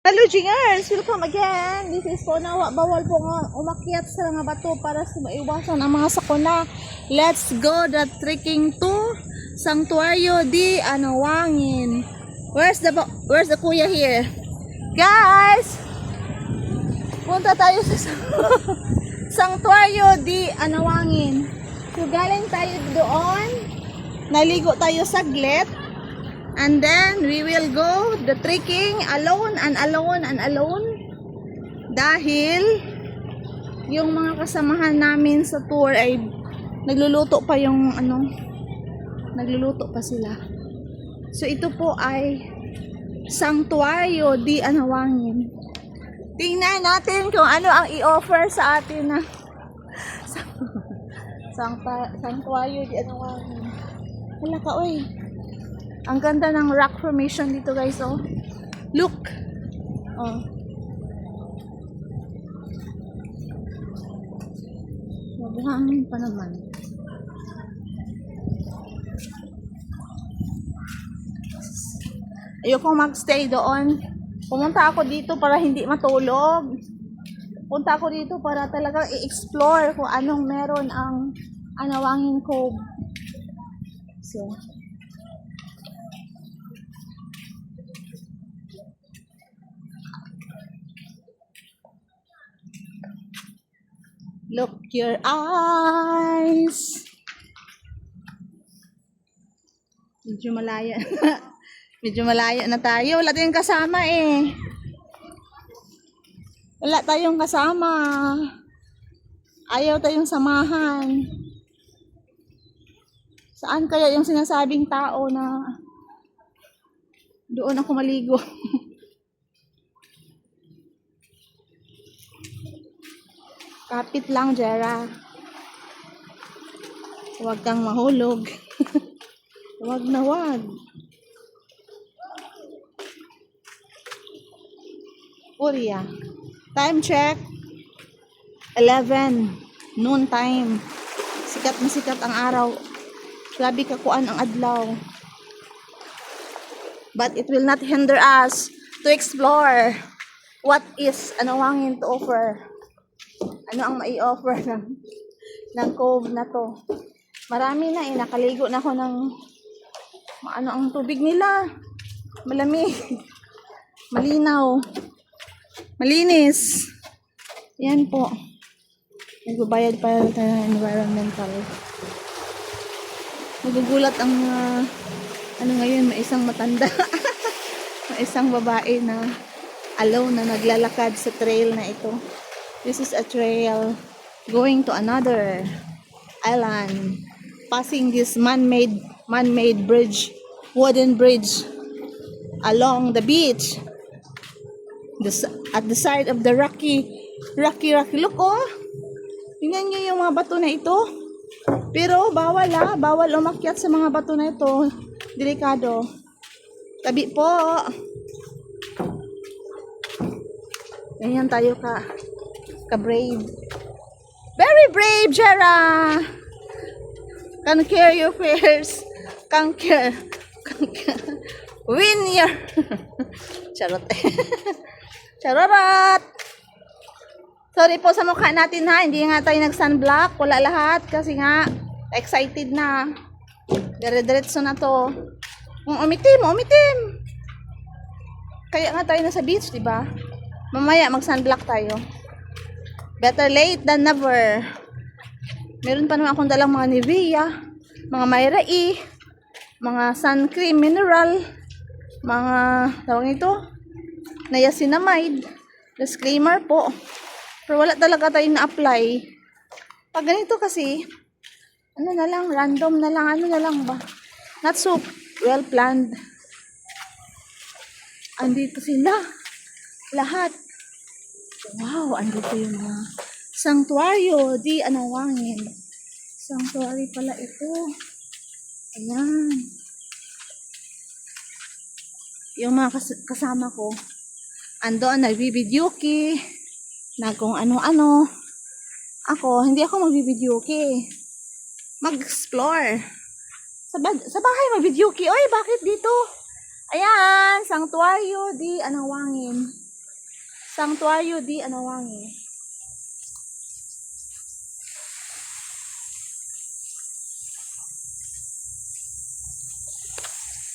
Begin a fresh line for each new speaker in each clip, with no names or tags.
Hello Jingers! Welcome again! This is Konawa. Bawal po nga umakyat sa mga bato para sa maiwasan ang mga sakuna. Let's go the trekking to Santuario di Anawangin. Where's the kuya here? Guys! Punta tayo sa Santuario di Anawangin. So galing tayo doon. Naligo tayo saglit. And then we will go the trekking alone and alone and alone dahil yung mga kasamahan namin sa tour ay nagluluto pa nagluluto pa sila. So ito po ay Santuario di Anawangin. Tingnan natin kung ano ang i-offer sa atin na Santuario di Anawangin. Wala ka, oy. Ang ganda ng rock formation dito, guys, oh. Look. Oh. Mabuhangin pa naman. Ayoko magstay doon. Pumunta ako dito para hindi matulog. Punta ako dito para talagang i-explore kung anong meron ang Anawangin Cove. So, look your eyes. Medyo malaya. Medyo malaya na tayo. Wala tayong kasama eh. Wala tayong kasama. Ayaw tayong samahan. Saan kaya yung sinasabing tao na doon ako maligo? Kapit lang, Jera. Huwag kang mahulog. Huwag na wag. Purya. Time check. 11. Noon time. Sikat na sikat ang araw. Grabe kakuan ang adlaw. But it will not hinder us to explore what is Anawangin to offer. Ano ang mai-offer ng cove na to. Marami na eh. Nakaligo na ako ng ano ang tubig nila. Malamig. Malinaw. Malinis. Yan po. Nagbabayad para sa environmental. Nagugulat ang ngayon, may isang matanda. May isang babae na alone na naglalakad sa trail na ito. This is a trail going to another island, passing this man-made bridge, wooden bridge along the beach. At the side of the rocky. Look, oh. Tingnan niyo yung mga bato na ito. Pero bawal umakyat sa mga bato na ito. Delikado. Tabi po. Ganyan tayo ka-brave. Very brave, Jera. Conquer your fears. Conquer. Win your... Charot. Charot. Sorry po sa mukha natin ha. Hindi nga tayo nag-sunblock. Wala lahat. Kasi nga, excited na. Dire-diretso na to. Umitim. Kaya nga tayo nasa beach, diba? Mamaya mag-sunblock tayo. Better late than never. Meron pa naman akong dalang mga Nivea, mga Myra E, mga sun cream mineral, mga tawag ito, niacinamide, disclaimer po. Pero wala talaga tayong na-apply. Pag ganito kasi, ano na lang, random na lang, ba? Not so well planned. Andito sila. Lahat. Wow, andito yung mga Santuario di Anawangin. Sanctuary pala ito. Ayan. Yung mga kasama ko, andoon nagbibidyoke, na kung ano-ano. Hindi ako magbibidyoke. Mag-explore. Sa bahay magbidyoke. Oy, bakit dito? Ayan, Santuario di Anawangin. Sanctuario di Anawangi.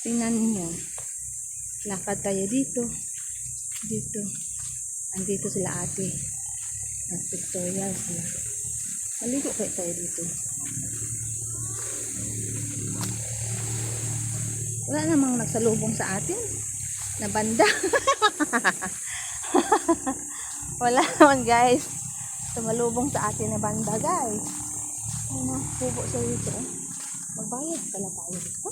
Tingnan niyo. Lakad tayo dito. Dito. Andito sila ate. Nag-pictorial sila. Maligo kayo tayo dito. Wala namang nagsalubong sa atin. Na banda. Wala naman guys. Tumalubong sa atin na banda guys. Ano, hubo sa dito. Magbayad pala tayo dito.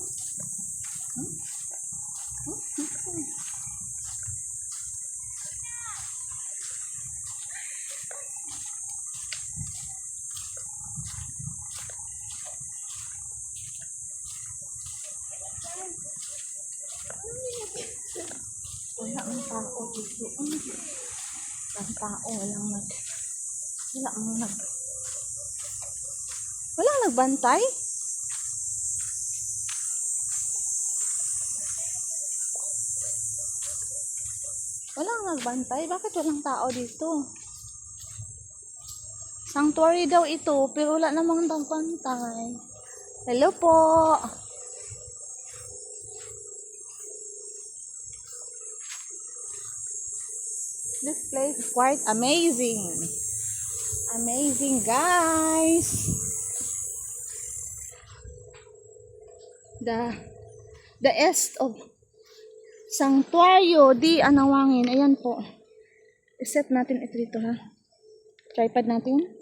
Wala ang tao dito. Ang tao walang walang nagbantay. Walang nagbantay. Bakit walang tao dito? Sanctuary daw ito, pero wala namang nagbantay. Hello po. This place is quite amazing. Amazing, guys. The est of Sanctuario di Anawangin. Ayan po. I-set natin ito dito ha. Tripod natin.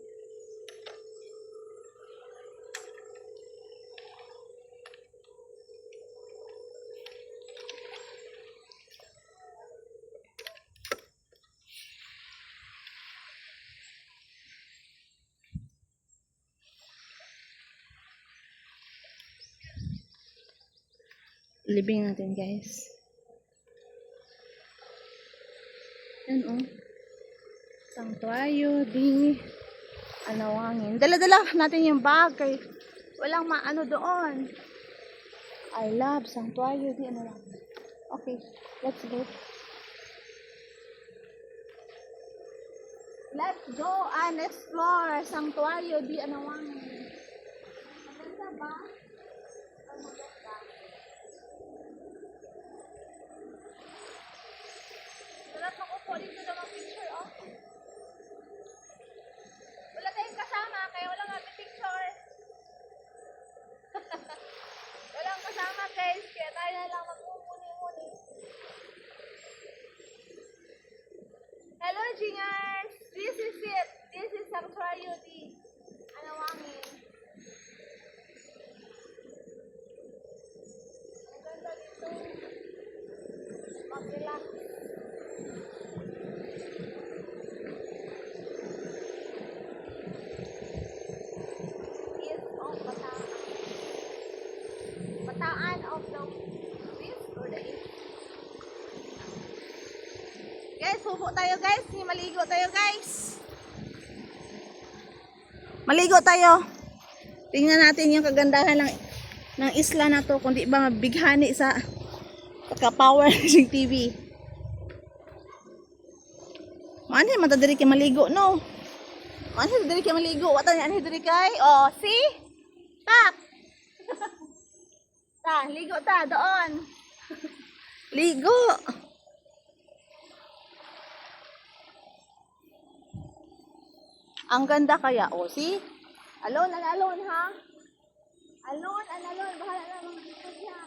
Libing natin guys. Yan o. Sanctuario di Anawangin. Dala-dala natin yung bag kay walang maano doon. I love Sanctuario di Anawangin. Okay, let's go. Let's go and explore Sanctuario di Anawangin. Maganda ba? Maganda. Sarap makupo dito na mga picture, oh. Wala tayong kasama, kaya wala nga picture. Walang kasama, guys, kaya tayo na lang magmumuni-muni. Hello, Jingers! This is it. This is Sanctuario di Anawangin. Ang ganda dito. Mag-relax. Bataan of the west or the east. Guys, hubo tayo guys. Maligo tayo guys. Maligo tayo. Tingnan natin yung kagandahan ng isla na to. Kung di ba mabighani sa pagka-power ng TV. Mani, matadiri kayo maligo, no? Mani, matadiri kayo maligo. Watan yan, matadiri kayo. Oh, see? Tak! Ta, ligo ta, doon. Ligo. Ang ganda kaya, oh, see? Alone and alone, ha? Alone and alone. Bahala na mga dito siya.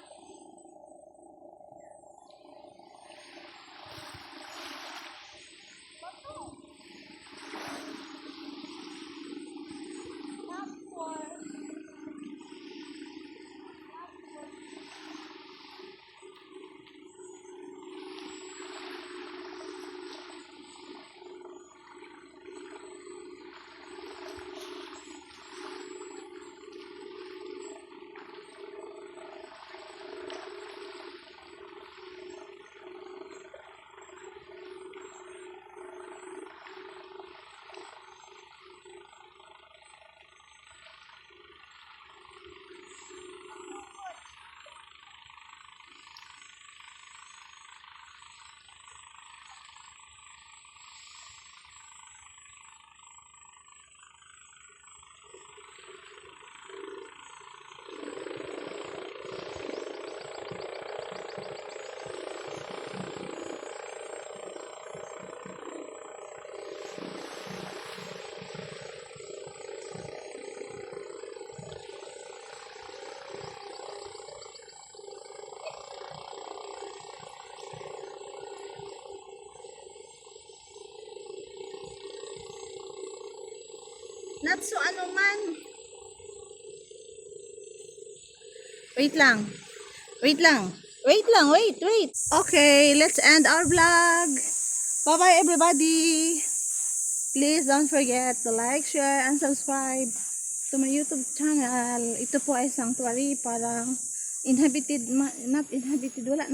Not so ano man. Wait lang. Wait lang. Wait lang. Wait. Okay, let's end our vlog. Bye-bye everybody. Please don't forget to like, share, and subscribe to my YouTube channel. Ito po ay sanctuary, parang inhabited, not inhabited, wala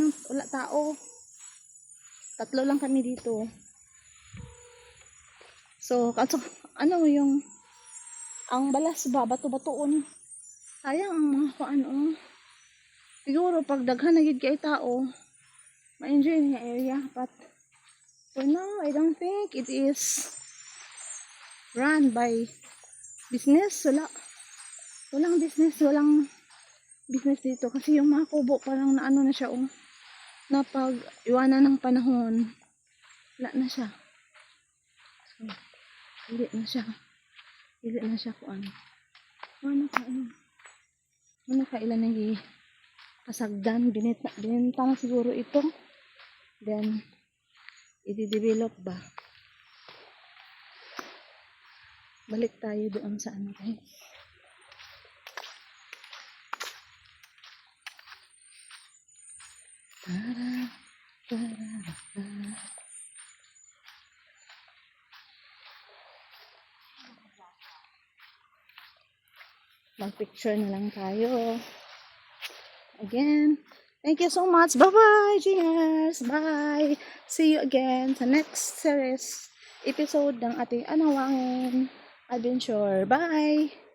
tao. 3 lang kami dito. So, ano yung, ang balas ba, bato-batoon. Sayang ang mga paano. Siguro, pag daghan na gid kay tao, ma-enjoy nga area. But, for now, I don't think it is run by business. Walang business dito. Kasi yung mga kubo, parang naano na siya, napag iwanan ng panahon. Wala na siya. So, Dili na siya kuan. Ano ka ilan nang kasagdan, binenta na siguro ito. Then, i-develop ba? Balik tayo doon sa ano guys. Mag-picture na lang tayo. Again, thank you so much. Bye-bye, Gingers. Bye. See you again sa next series episode ng ating Anawangin Adventure. Bye.